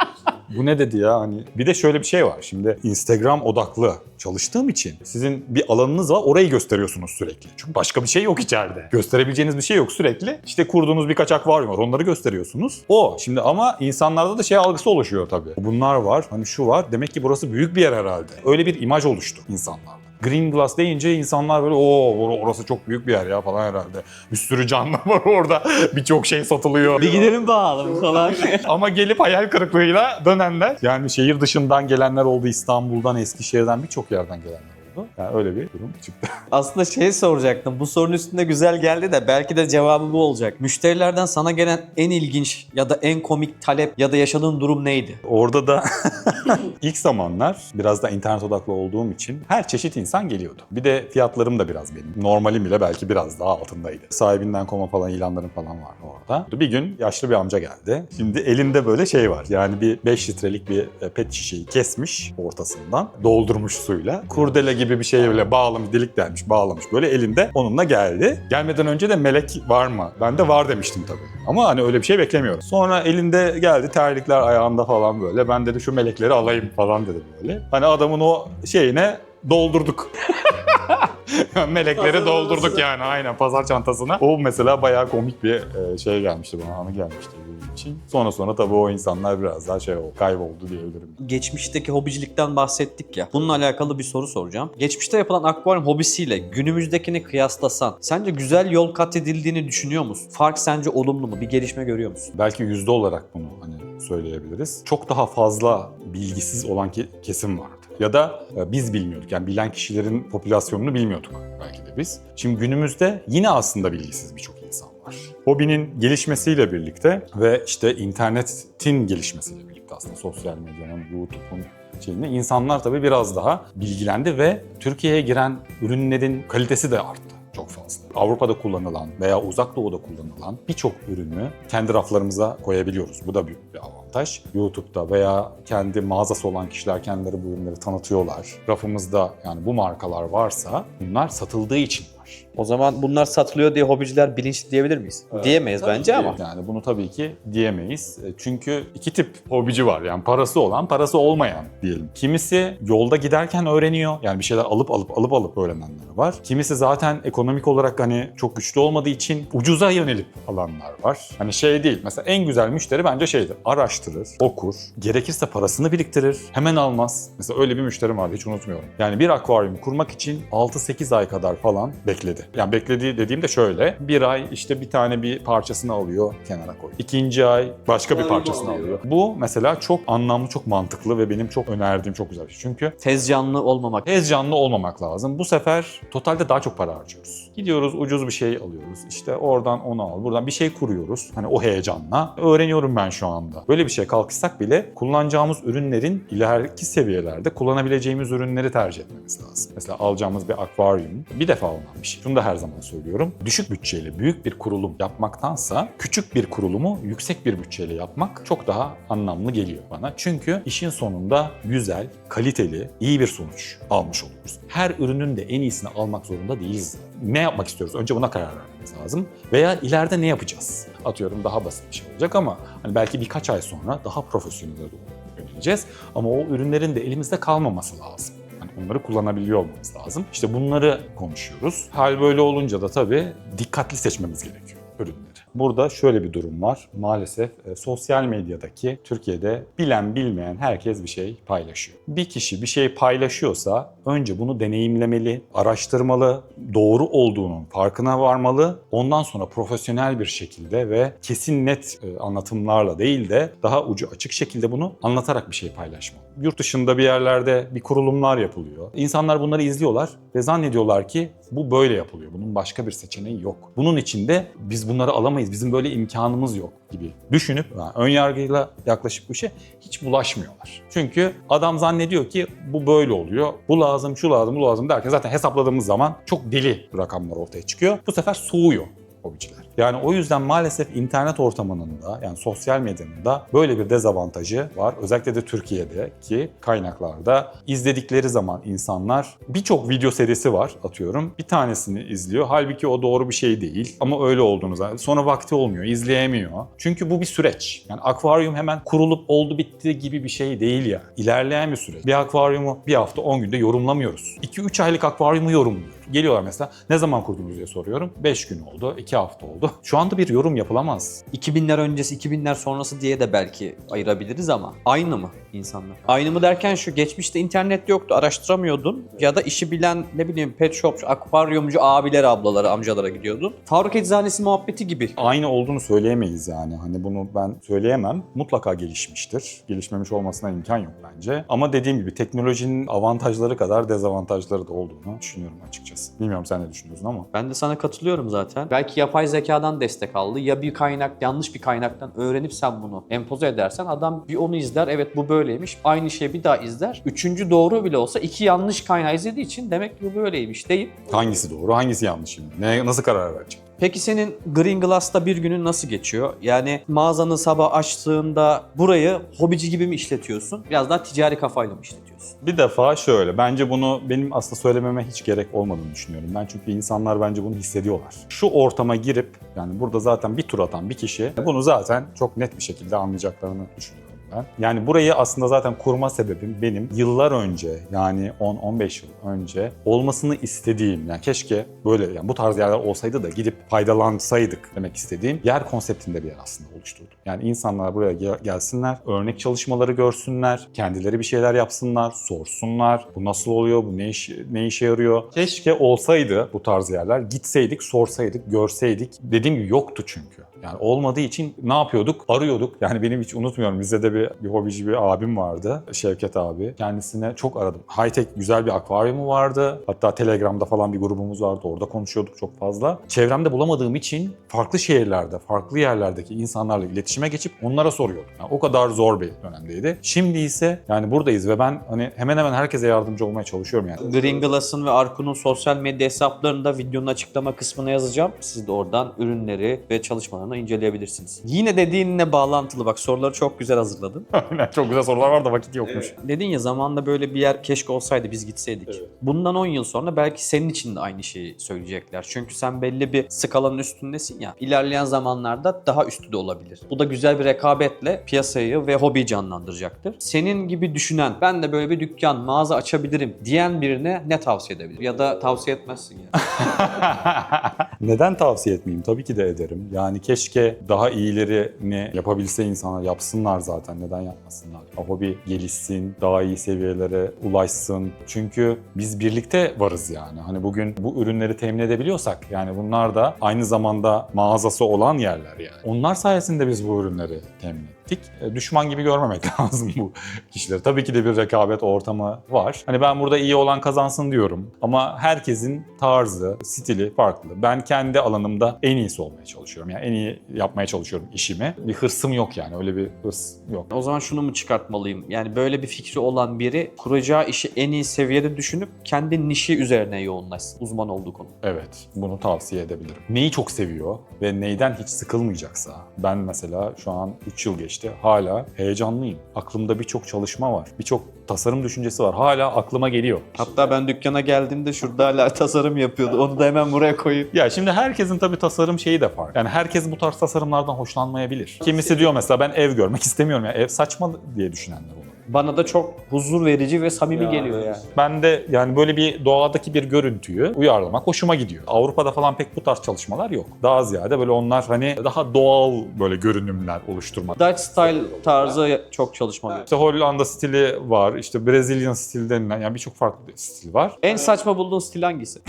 Bu ne dedi ya hani. Bir de şöyle bir şey var. Şimdi Instagram odaklı çalıştığım için sizin bir alanınız var, orayı gösteriyorsunuz sürekli. Çünkü başka bir şey yok içeride. Gösterebileceğiniz bir şey yok sürekli. İşte kurduğunuz birkaç akvaryum var, onları gösteriyorsunuz. O şimdi ama insanlarda da şey algısı oluşuyor tabii. Bunlar var, hani şu var. Demek ki burası büyük bir yer herhalde. Öyle bir imaj oluştu insanlarda. Green Glass deyince insanlar böyle orası çok büyük bir yer ya falan herhalde. Bir sürü canlı var orada. Birçok şey satılıyor. Bir gidelim bakalım falan. Ama gelip hayal kırıklığıyla dönenler, yani şehir dışından gelenler oldu, İstanbul'dan, Eskişehir'den, birçok yerden gelenler oldu. Yani öyle bir durum çıktı. Aslında şey soracaktım. Bu sorunun üstünde güzel geldi de belki de cevabı bu olacak. Müşterilerden sana gelen en ilginç ya da en komik talep ya da yaşadığın durum neydi? Orada da ilk zamanlar biraz da internet odaklı olduğum için her çeşit insan geliyordu. Bir de fiyatlarım da biraz benim normalim bile belki biraz daha altındaydı. Sahibinden koma falan ilanlarım falan vardı orada. Bir gün yaşlı bir amca geldi. Şimdi elinde böyle şey var. Yani bir 5 litrelik bir pet şişeyi kesmiş ortasından. Doldurmuş suyla. Kurdele gibi bir şey böyle bağlamış, delik delmiş, bağlamış. Böyle elinde onunla geldi. Gelmeden önce de melek var mı? Ben de var demiştim tabii. Ama hani öyle bir şey beklemiyorum. Sonra elinde geldi, terlikler ayağında falan böyle. Ben dedi şu melekleri alayım falan dedi böyle. Hani adamın o şeyine doldurduk. Melekleri doldurduk yani, aynen, pazar çantasına. O mesela bayağı komik bir şey gelmişti bana, anı gelmişti benim için. Sonra tabii o insanlar biraz daha kayboldu diyebilirim. Geçmişteki hobicilikten bahsettik ya. Bununla alakalı bir soru soracağım. Geçmişte yapılan akvaryum hobisiyle günümüzdekini kıyaslasan sence güzel yol kat edildiğini düşünüyor musun? Fark sence olumlu mu? Bir gelişme görüyor musun? Belki yüzde olarak bunu hani söyleyebiliriz. Çok daha fazla bilgisiz olan kesim vardı. Ya da biz bilmiyorduk. Yani bilen kişilerin popülasyonunu bilmiyorduk belki de biz. Şimdi günümüzde yine aslında bilgisiz birçok insan var. Hobinin gelişmesiyle birlikte ve işte internetin gelişmesiyle birlikte aslında sosyal medyanın, YouTube'un şeyinde insanlar tabii biraz daha bilgilendi ve Türkiye'ye giren ürünlerin kalitesi de arttı. Çok fazla. Avrupa'da kullanılan veya Uzak Doğu'da kullanılan birçok ürünü kendi raflarımıza koyabiliyoruz. Bu da büyük bir avantaj. YouTube'da veya kendi mağazası olan kişiler kendileri bu ürünleri tanıtıyorlar. Rafımızda yani bu markalar varsa bunlar satıldığı için var. O zaman bunlar satılıyor diye hobiciler bilinçli diyebilir miyiz? Diyemeyiz Tabii bence ki. ama. Yani bunu tabii ki diyemeyiz. Çünkü iki tip hobici var. Yani parası olan, parası olmayan diyelim. Kimisi yolda giderken öğreniyor. Yani bir şeyler alıp öğrenenler var. Kimisi zaten ekonomik olarak hani çok güçlü olmadığı için ucuza yönelip alanlar var. Hani şey değil. Mesela en güzel müşteri bence şeydir. Araştırır, okur, gerekirse parasını biriktirir, hemen almaz. Mesela öyle bir müşterim vardı, hiç unutmuyorum. Yani bir akvaryum kurmak için 6-8 ay kadar falan bekledi. Yani beklediği dediğimde şöyle. Bir ay işte bir parçasını alıyor, kenara koyuyor. İkinci ay başka bir parçasını alıyor. Bu mesela çok anlamlı, çok mantıklı ve benim çok önerdiğim çok güzel bir şey. Çünkü Tez canlı olmamak. tez canlı olmamak lazım. Bu sefer totalde daha çok para harcıyoruz. Gidiyoruz, ucuz bir şey alıyoruz. İşte oradan onu al, buradan bir şey kuruyoruz. Hani o heyecanla. Öğreniyorum ben şu anda. Böyle bir şey kalkışsak bile kullanacağımız ürünlerin ileriki seviyelerde kullanabileceğimiz ürünleri tercih etmemiz lazım. Mesela alacağımız bir akvaryum bir defa olan bir şey. Şunu da her zaman söylüyorum. Düşük bütçeyle büyük bir kurulum yapmaktansa küçük bir kurulumu yüksek bir bütçeyle yapmak çok daha anlamlı geliyor bana. Çünkü işin sonunda güzel, kaliteli, iyi bir sonuç almış oluyoruz. Her ürünün de en iyisini almak zorunda değiliz. Ne yapmak istiyoruz? Önce buna karar vermemiz etmemiz lazım. Veya ileride ne yapacağız? Atıyorum daha basit bir şey olacak ama hani belki birkaç ay sonra daha profesyonel doğru yöneleceğiz. Ama o ürünlerin de elimizde kalmaması lazım. Yani onları kullanabiliyor olmamız lazım. İşte bunları konuşuyoruz. Hal böyle olunca da tabii dikkatli seçmemiz gerekiyor ürünleri. Burada şöyle bir durum var. Maalesef sosyal medyadaki Türkiye'de bilen bilmeyen herkes bir şey paylaşıyor. Bir kişi bir şey paylaşıyorsa önce bunu deneyimlemeli, araştırmalı, doğru olduğunun farkına varmalı. Ondan sonra profesyonel bir şekilde ve kesin net anlatımlarla değil de daha ucu açık şekilde bunu anlatarak bir şey paylaşmalı. Yurt dışında bir yerlerde bir kurulumlar yapılıyor. İnsanlar bunları izliyorlar ve zannediyorlar ki bu böyle yapılıyor. Bunun başka bir seçeneği yok. Bunun için de biz bunları alamayız. Bizim böyle imkanımız yok gibi düşünüp ön yargıyla yaklaşıp bu işe hiç bulaşmıyorlar. Çünkü adam zannediyor ki bu böyle oluyor. Bu lazım, şu lazım, bu lazım derken zaten hesapladığımız zaman çok deli rakamlar ortaya çıkıyor. Bu sefer soğuyor hobiciler. Yani o yüzden maalesef internet ortamının da yani sosyal medyanın da böyle bir dezavantajı var. Özellikle de Türkiye'deki kaynaklarda izledikleri zaman insanlar birçok video serisi var atıyorum. Bir tanesini izliyor. Halbuki o doğru bir şey değil. Ama öyle olduğunu zannediyor. Sonra vakti olmuyor, izleyemiyor. Çünkü bu bir süreç. Yani akvaryum hemen kurulup oldu bitti gibi bir şey değil ya. İlerleyen bir süreç. Bir akvaryumu bir hafta 10 günde yorumlamıyoruz. 2-3 aylık akvaryumu yorumluyoruz. Geliyorlar mesela ne zaman kurdunuz diye soruyorum. 5 gün oldu, 2 hafta oldu. Şu anda bir yorum yapılamaz. 2000'ler öncesi, 2000'ler sonrası diye de belki ayırabiliriz ama aynı mı insanlar? Aynı mı derken şu, geçmişte internet yoktu, araştıramıyordun ya da işi bilen ne bileyim pet shop, akvaryumcu abiler, ablalara, amcalara gidiyordun. Faruk Eczanesi muhabbeti gibi. Aynı olduğunu söyleyemeyiz yani. Hani bunu ben söyleyemem. Mutlaka gelişmiştir. Gelişmemiş olmasına imkan yok bence. Ama dediğim gibi teknolojinin avantajları kadar dezavantajları da olduğunu düşünüyorum açıkçası. Bilmiyorum sen ne düşünüyorsun ama. Ben de sana katılıyorum zaten. Belki yapay zekadan destek aldı. Ya bir kaynak, yanlış bir kaynaktan öğrenip sen bunu empoze edersen adam bir onu izler. Evet bu böyleymiş. Aynı şeyi bir daha izler. Üçüncü doğru bile olsa iki yanlış kaynağı izlediği için demek ki bu böyleymiş deyip. Hangisi doğru, hangisi yanlış şimdi? Nasıl karar verecek? Peki senin Green Glass'ta bir günün nasıl geçiyor? Yani mağazanı sabah açtığında burayı hobici gibi mi işletiyorsun? Biraz daha ticari kafayla mı işletiyorsun? Bir defa şöyle, bence bunu benim aslında söylememe hiç gerek olmadığını düşünüyorum ben. Çünkü insanlar bence bunu hissediyorlar. Şu ortama girip, yani burada zaten bir tur atan bir kişi bunu zaten çok net bir şekilde anlayacaklarını düşünüyorum ben. Yani burayı aslında zaten kurma sebebim benim yıllar önce, yani 10-15 yıl önce olmasını istediğim, yani keşke böyle yani bu tarz yerler olsaydı da gidip faydalansaydık demek istediğim yer konseptinde bir yer aslında oluşturdum. Yani insanlar buraya gelsinler, örnek çalışmaları görsünler, kendileri bir şeyler yapsınlar, sorsunlar. Bu nasıl oluyor, bu ne işe yarıyor? Keşke olsaydı bu tarz yerler, gitseydik, sorsaydık, görseydik. Dediğim gibi yoktu çünkü. Yani olmadığı için ne yapıyorduk? Arıyorduk. Yani benim hiç unutmuyorum. Bizde de bir hobici bir abim vardı. Şevket abi. Kendisine çok aradım. High-tech güzel bir akvaryumu vardı. Hatta Telegram'da falan bir grubumuz vardı. Orada konuşuyorduk çok fazla. Çevremde bulamadığım için farklı şehirlerde, farklı yerlerdeki insanlarla iletişime geçip onlara soruyordum. Yani o kadar zor bir dönemdeydi. Şimdi ise yani buradayız ve ben hani hemen hemen herkese yardımcı olmaya çalışıyorum yani. Green Glass'ın ve Arku'nun sosyal medya hesaplarında videonun açıklama kısmına yazacağım. Siz de oradan ürünleri ve çalışmalarını inceleyebilirsiniz. Yine dediğinle bağlantılı bak, soruları çok güzel hazırladın. Çok güzel sorular var da vakit yokmuş. Dedin ya zamanında böyle bir yer keşke olsaydı biz gitseydik. Evet. Bundan 10 yıl sonra belki senin için de aynı şeyi söyleyecekler. Çünkü sen belli bir skalanın üstündesin ya. İlerleyen zamanlarda daha üstü de olabilir. Bu da güzel bir rekabetle piyasayı ve hobiyi canlandıracaktır. Senin gibi düşünen, ben de böyle bir dükkan, mağaza açabilirim diyen birine ne tavsiye edebilir? Ya da tavsiye etmezsin ya. Neden tavsiye etmeyeyim? Tabii ki de ederim. Yani keşke daha iyilerini yapabilse insanlar, yapsınlar zaten. Neden yapmasınlar? Hobi gelişsin, daha iyi seviyelere ulaşsın. Çünkü biz birlikte varız yani. Hani bugün bu ürünleri temin edebiliyorsak, yani bunlar da aynı zamanda mağazası olan yerler yani. Onlar sayesinde biz bu ürünleri temin ettik. Düşman gibi görmemek lazım bu kişileri. Tabii ki de bir rekabet ortamı var. Hani ben burada iyi olan kazansın diyorum. Ama herkesin tarzı, stili farklı. Ben kendi alanımda en iyisi olmaya çalışıyorum. Yani en iyi yapmaya çalışıyorum işimi. Bir hırsım yok yani. Öyle bir hırs yok. O zaman şunu mu çıkartmalıyım? Yani böyle bir fikri olan biri kuracağı işi en iyi seviyede düşünüp kendi nişi üzerine yoğunlaşsın. Uzman olduğu konu. Evet, bunu tavsiye edebilirim. Neyi çok seviyor ve neyden hiç sıkılmayacaksa. Ben mesela şu an 3 yıl geçti süreçte hala heyecanlıyım. Aklımda birçok çalışma var. Birçok tasarım düşüncesi var. Hala aklıma geliyor. Hatta ben dükkana geldiğimde şurada hala tasarım yapıyordu. Onu da hemen buraya koyayım. Ya şimdi herkesin tabii tasarım şeyi de farklı. Yani herkes bu tarz tasarımlardan hoşlanmayabilir. Kimisi diyor mesela ben ev görmek istemiyorum. Ya ev saçma diye düşünenler olur. Bana da çok huzur verici ve samimi geliyor yani. Ben de yani böyle bir doğadaki bir görüntüyü uyarlamak hoşuma gidiyor. Avrupa'da falan pek bu tarz çalışmalar yok. Daha ziyade böyle onlar hani daha doğal böyle görünümler oluşturmak. Dutch style tarzı çok çalışma var. İşte Hollanda stili var, işte Brezilya stili denilen yani birçok farklı stil var. En saçma bulduğun stil hangisi?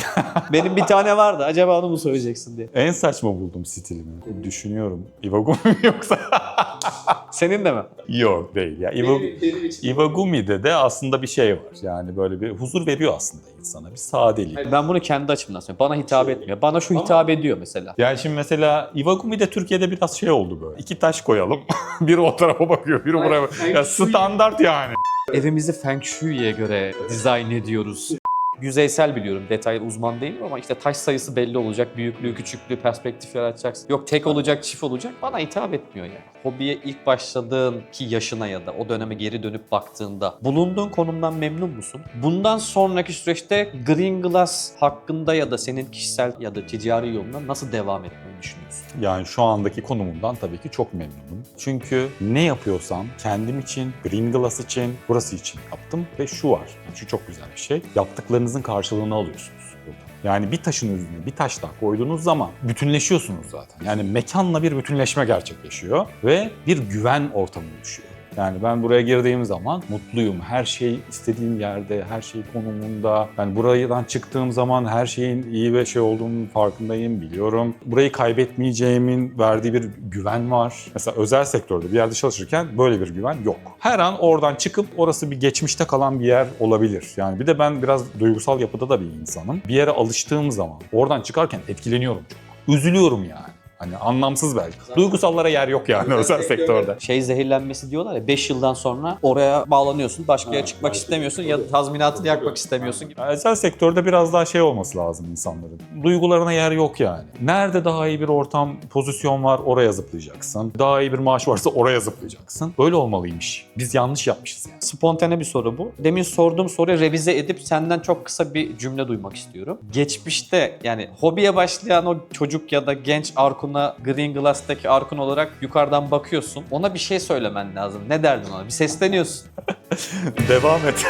Benim bir tane vardı. Acaba onu mu söyleyeceksin diye. En saçma bulduğum stilimi düşünüyorum. Iwagumi mi yoksa? Senin de mi? Yok değil ya. Iwagumi'de de aslında bir şey var. Yani böyle bir huzur veriyor aslında insana. Bir sadelik. Ben bunu kendi açımdan söylüyorum. Bana hitap etmiyor. Bana şu hitap ediyor mesela. Yani şimdi mesela Iwagumi'de Türkiye'de biraz şey oldu böyle. 2 taş koyalım. Biri o tarafa bakıyor, biri buraya bakıyor. Ya standart yani. Evimizi Feng Shui'ye göre dizayn ediyoruz. Yüzeysel biliyorum. Detay uzman değilim ama işte taş sayısı belli olacak. Büyüklüğü, küçüklüğü, perspektif yaratacaksın. Yok tek olacak, çift olacak. Bana hitap etmiyor yani. Hobiye ilk başladığın ki yaşına ya da o döneme geri dönüp baktığında bulunduğun konumdan memnun musun? Bundan sonraki süreçte Green Glass hakkında ya da senin kişisel ya da ticari yoluna nasıl devam etmeyi düşünüyorsun? Yani şu andaki konumumdan tabii ki çok memnunum. Çünkü ne yapıyorsam kendim için, Green Glass için, burası için yaptım ve şu var. Yani şu çok güzel bir şey. Yaptıklarınızın karşılığını alıyorsunuz burada. Yani bir taşın üzerine bir taş daha koyduğunuz zaman bütünleşiyorsunuz zaten. Yani mekanla bir bütünleşme gerçekleşiyor ve bir güven ortamı oluşuyor. Yani ben buraya girdiğim zaman mutluyum. Her şey istediğim yerde, her şey konumunda. Ben buradan çıktığım zaman her şeyin iyi ve şey olduğunun farkındayım, biliyorum. Burayı kaybetmeyeceğimin verdiği bir güven var. Mesela özel sektörde bir yerde çalışırken böyle bir güven yok. Her an oradan çıkıp orası bir geçmişte kalan bir yer olabilir. Yani bir de ben biraz duygusal yapıda da bir insanım. Bir yere alıştığım zaman oradan çıkarken etkileniyorum çok. Üzülüyorum yani. Hani anlamsız belki. Duygusallara yer yok yani özel sektörde. Şey zehirlenmesi diyorlar ya 5 yıldan sonra oraya bağlanıyorsun. Başka yere çıkmak istemiyorsun ya da tazminatını yakmak istemiyorsun gibi. Yani özel sektörde biraz daha şey olması lazım insanların. Duygularına yer yok yani. Nerede daha iyi bir ortam, pozisyon var oraya zıplayacaksın. Daha iyi bir maaş varsa oraya zıplayacaksın. Böyle olmalıymış. Biz yanlış yapmışız yani. Spontane bir soru bu. Demin sorduğum soruyu revize edip senden çok kısa bir cümle duymak istiyorum. Geçmişte yani hobiye başlayan o çocuk ya da genç Arkun'a Green Glass'taki Arkun olarak yukarıdan bakıyorsun. Ona bir şey söylemen lazım. Ne derdin ona? Bir sesleniyorsun. Devam et.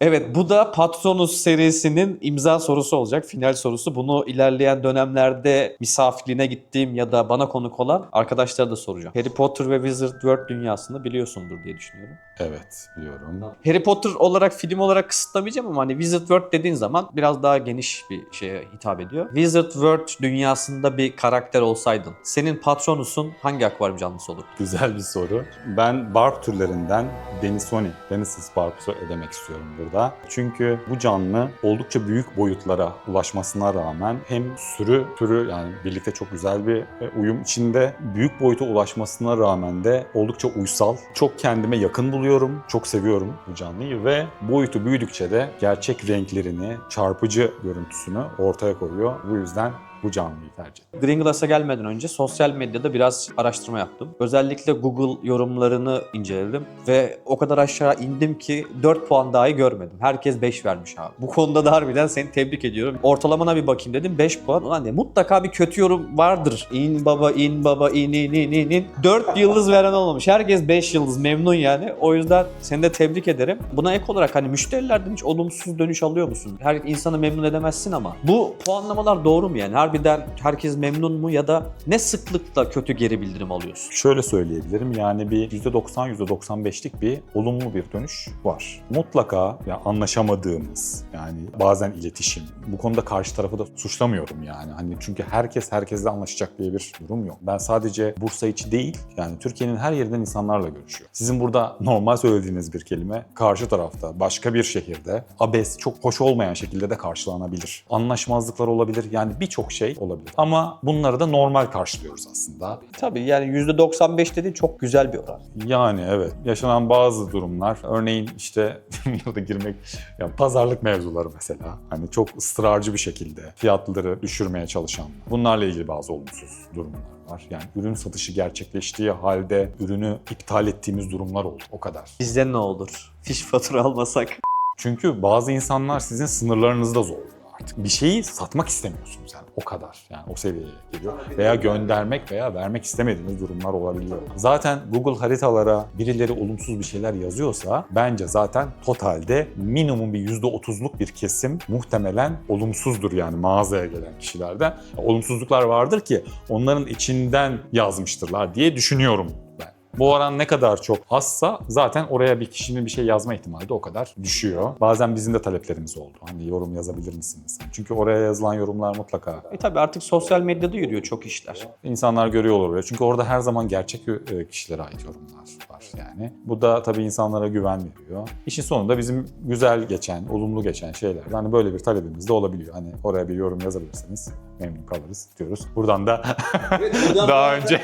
Evet, bu da Patronus serisinin imza sorusu olacak. Final sorusu. Bunu ilerleyen dönemlerde misafirliğine gittiğim ya da bana konuk olan arkadaşlara da soracağım. Harry Potter ve Wizard World dünyasını biliyorsundur diye düşünüyorum. Evet, biliyorum. Harry Potter olarak, film olarak kısıtlamayacağım ama hani Wizard World dediğin zaman biraz daha geniş bir şeye hitap ediyor. Wizard World dünyasında bir karakter olsaydın, senin Patronus'un hangi akvaryum canlısı olur? Güzel bir soru. Ben barb türlerinden Denisoni, Denis's Barb'ı demek istiyorum burada. Çünkü bu canlı oldukça büyük boyutlara ulaşmasına rağmen hem sürü türü yani birlikte çok güzel bir uyum içinde büyük boyuta ulaşmasına rağmen de oldukça uysal. Çok kendime yakın buluyorum. Çok seviyorum bu canlıyı ve boyutu büyüdükçe de gerçek renklerini, çarpıcı görüntüsünü ortaya koyuyor. Bu yüzden bu canlıyı tercih ettim. Green Glass'a gelmeden önce sosyal medyada biraz araştırma yaptım. Özellikle Google yorumlarını inceledim ve o kadar aşağı indim ki 4 puan dahi görmedim. Herkes 5 vermiş abi. Bu konuda da harbiden seni tebrik ediyorum. Ortalamana bir bakayım dedim 5 puan. Ulan ne mutlaka bir kötü yorum vardır. İn baba in baba in. 4 yıldız veren olmamış. Herkes 5 yıldız memnun yani. O yüzden seni de tebrik ederim. Buna ek olarak hani müşterilerden hiç olumsuz dönüş alıyor musun? Her insanı memnun edemezsin ama bu puanlamalar doğru mu yani? Harbiden herkes memnun mu ya da ne sıklıkla kötü geri bildirim alıyorsun? Şöyle söyleyebilirim yani bir %90, %95'lik bir olumlu bir dönüş var. Mutlaka ya anlaşamadığımız yani bazen iletişim. Bu konuda karşı tarafı da suçlamıyorum yani. Hani çünkü herkes herkesle anlaşacak diye bir durum yok. Ben sadece Bursa içi değil yani Türkiye'nin her yerinden insanlarla görüşüyorum. Sizin burada normal söylediğiniz bir kelime karşı tarafta başka bir şehirde abes çok hoş olmayan şekilde de karşılanabilir. Anlaşmazlıklar olabilir yani birçok şey olabilir. Ama bunları da normal karşılıyoruz aslında. Tabii yani %95 dediğin çok güzel bir oran. Yani evet, yaşanan bazı durumlar, örneğin işte burada girmek, ya pazarlık mevzuları mesela, hani çok ısrarcı bir şekilde fiyatları düşürmeye çalışan, bunlarla ilgili bazı olumsuz durumlar var. Yani ürün satışı gerçekleştiği halde ürünü iptal ettiğimiz durumlar oldu, o kadar. Bizde ne olur? Fiş fatura almasak. Çünkü bazı insanlar sizin sınırlarınızı da zorluyor artık. Bir şeyi satmak istemiyorsunuz yani, o kadar. Yani o seviyeye geliyor. Veya göndermek veya vermek istemediğiniz durumlar olabiliyor. Zaten Google haritalara birileri olumsuz bir şeyler yazıyorsa bence zaten totalde minimum bir %30'luk bir kesim muhtemelen olumsuzdur yani mağazaya gelen kişilerde. Olumsuzluklar vardır ki onların içinden yazmıştırlar diye düşünüyorum ben. Bu oran ne kadar çok azsa zaten oraya bir kişinin bir şey yazma ihtimali de o kadar düşüyor. Bazen bizim de taleplerimiz oldu. Hani yorum yazabilir misiniz? Çünkü oraya yazılan yorumlar mutlaka Tabii artık sosyal medyada yürüyor çok işler. insanlar görüyorlar oraya. Çünkü orada her zaman gerçek kişilere ait yorumlar var yani. Bu da tabii insanlara güven veriyor. İşin sonunda bizim güzel geçen, olumlu geçen şeyler. Hani böyle bir talebimiz de olabiliyor. Hani oraya bir yorum yazabilirseniz memnun kalırız diyoruz. Buradan da daha önce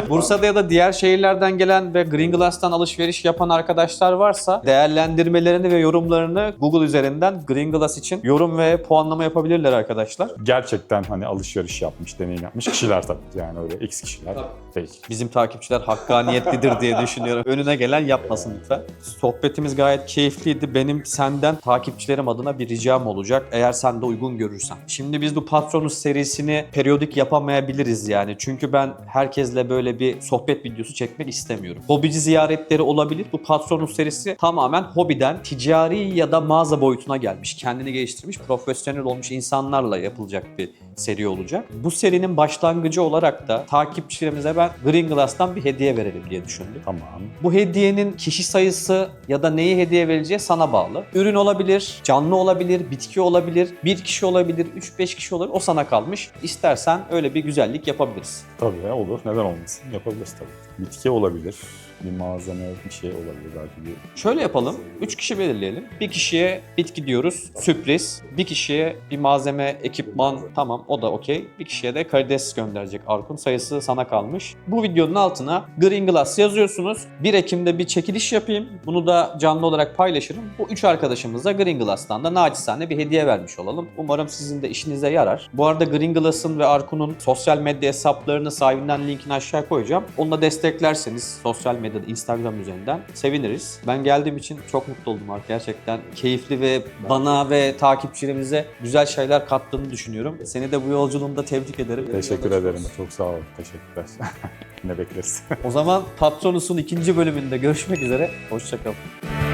Bursa'da ya da diğer şehirlerden gelen ve Green Glass'tan alışveriş yapan arkadaşlar varsa değerlendirmelerini ve yorumlarını Google üzerinden Green Glass için yorum ve puanlama yapabilirler arkadaşlar. gerçekten hani alışveriş yapmış, deneyim yapmış kişiler tabii. Yani öyle X kişiler değil. Bizim takipçiler hakkaniyetlidir diye düşünüyorum. Önüne gelen yapmasın lütfen. Sohbetimiz gayet keyifliydi. Benim senden takipçilerim adına bir ricam olacak. Eğer sen de uygun görürsen. Şimdi biz bu Patronus serisini periyodik yapamayabiliriz yani. Çünkü ben herkesle böyle bir sohbet videosu çekmek istemiyorum. Hobici ziyaretleri olabilir. Bu Patronus serisi tamamen hobiden ticari ya da mağaza boyutuna gelmiş. Kendini geliştirmiş, profesyonel olmuş insanlarla yapılacak bir seri olacak. Bu serinin başlangıcı olarak da takipçilerimize ben Green Glass'tan bir hediye verelim diye düşündüm. Tamam. Bu hediyenin kişi sayısı ya da neyi hediye vereceği sana bağlı. Ürün olabilir, canlı olabilir, bitki olabilir, bir kişi olabilir, 3-5 kişi olabilir. O sana kalmış. İstersen öyle bir güzellik yapabiliriz. Tabii olur. Neden olmasın? Yapabiliriz tabii. Bitki olabilir. Bir malzeme, bir şey olabilir belki bir. Şöyle yapalım. 3 kişi belirleyelim. Bir kişiye bitki diyoruz. Sürpriz. Bir kişiye bir malzeme, ekipman. Tamam o da okey. Bir kişiye de karides gönderecek Arkun. Sayısı sana kalmış. Bu videonun altına Green Glass yazıyorsunuz. 1 Ekim'de bir çekiliş yapayım. Bunu da canlı olarak paylaşırım. Bu 3 arkadaşımıza Green Glass'tan da naçizane bir hediye vermiş olalım. Umarım sizin de işinize yarar. Bu arada Green Glass'ın ve Arkun'un sosyal medya hesaplarını sahibinden linkini aşağı koyacağım. Onu da desteklerseniz sosyal medyada Instagram üzerinden seviniriz. Ben geldiğim için çok mutlu oldum Ark. Gerçekten keyifli ve bana ve takipçilerimize güzel şeyler kattığını düşünüyorum. Seni de bu yolculuğunda tebrik ederim. Teşekkür ederim. Çok sağ ol. Teşekkürler. Yine bekleriz. O zaman Patronus'un 2. bölümünde görüşmek üzere. Hoşça kalın.